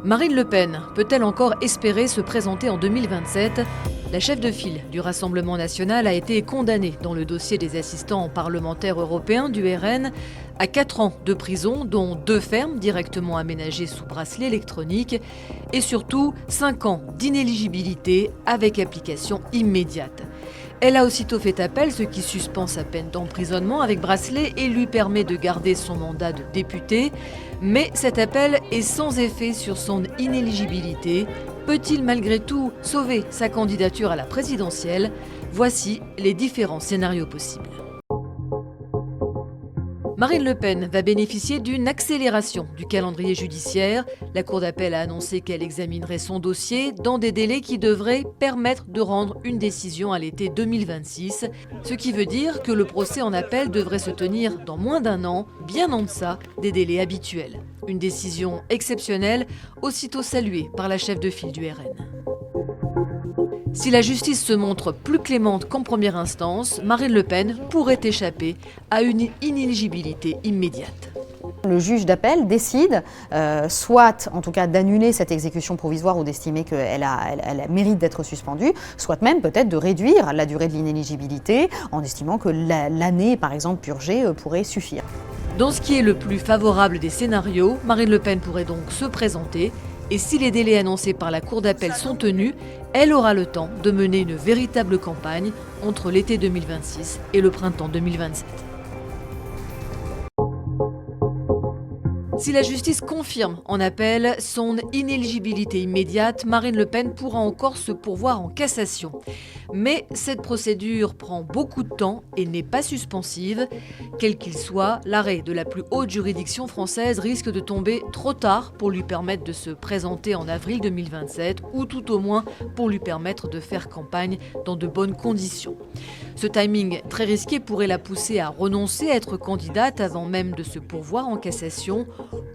Marine Le Pen peut-elle encore espérer se présenter en 2027 ? La chef de file du Rassemblement national a été condamnée dans le dossier des assistants parlementaires européens du RN à 4 ans de prison, dont 2 fermes directement aménagées sous bracelet électronique et surtout 5 ans d'inéligibilité avec application immédiate. Elle a aussitôt fait appel, ce qui suspend sa peine d'emprisonnement avec bracelet et lui permet de garder son mandat de député. Mais cet appel est sans effet sur son inéligibilité. Peut-il malgré tout sauver sa candidature à la présidentielle ? Voici les différents scénarios possibles. Marine Le Pen va bénéficier d'une accélération du calendrier judiciaire. La Cour d'appel a annoncé qu'elle examinerait son dossier dans des délais qui devraient permettre de rendre une décision à l'été 2026. Ce qui veut dire que le procès en appel devrait se tenir dans moins d'1 an, bien en deçà des délais habituels. Une décision exceptionnelle, aussitôt saluée par la chef de file du RN. Si la justice se montre plus clémente qu'en première instance, Marine Le Pen pourrait échapper à une inéligibilité immédiate. Le juge d'appel décide soit en tout cas d'annuler cette exécution provisoire ou d'estimer qu'elle mérite d'être suspendue, soit même peut-être de réduire la durée de l'inéligibilité en estimant que l'année par exemple purgée pourrait suffire. Dans ce qui est le plus favorable des scénarios, Marine Le Pen pourrait donc se présenter. Et si les délais annoncés par la Cour d'appel sont tenus, elle aura le temps de mener une véritable campagne entre l'été 2026 et le printemps 2027. Si la justice confirme en appel son inéligibilité immédiate, Marine Le Pen pourra encore se pourvoir en cassation. Mais cette procédure prend beaucoup de temps et n'est pas suspensive. Quel qu'il soit, l'arrêt de la plus haute juridiction française risque de tomber trop tard pour lui permettre de se présenter en avril 2027 ou tout au moins pour lui permettre de faire campagne dans de bonnes conditions. Ce timing très risqué pourrait la pousser à renoncer à être candidate avant même de se pourvoir en cassation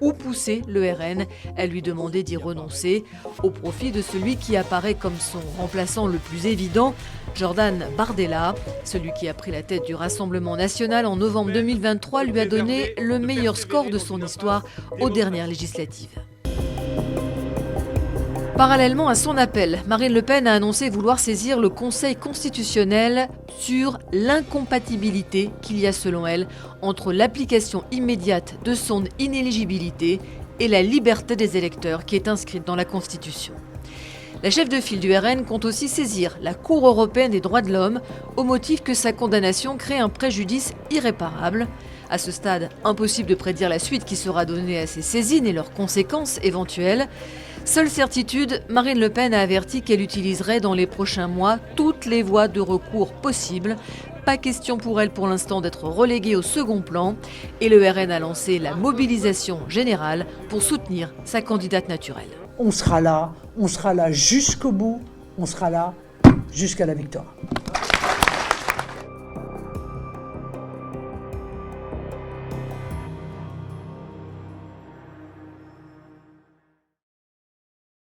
ou pousser le RN à lui demander d'y renoncer au profit de celui qui apparaît comme son remplaçant le plus évident, Jordan Bardella. Celui qui a pris la tête du Rassemblement national en novembre 2023 lui a donné le meilleur score de son histoire aux dernières législatives. Parallèlement à son appel, Marine Le Pen a annoncé vouloir saisir le Conseil constitutionnel sur l'incompatibilité qu'il y a selon elle entre l'application immédiate de son inéligibilité et la liberté des électeurs qui est inscrite dans la Constitution. La chef de file du RN compte aussi saisir la Cour européenne des droits de l'homme au motif que sa condamnation crée un préjudice irréparable. À ce stade, impossible de prédire la suite qui sera donnée à ces saisines et leurs conséquences éventuelles. Seule certitude, Marine Le Pen a averti qu'elle utiliserait dans les prochains mois toutes les voies de recours possibles. Pas question pour elle pour l'instant d'être reléguée au second plan et le RN a lancé la mobilisation générale pour soutenir sa candidate naturelle. On sera là jusqu'au bout, on sera là jusqu'à la victoire.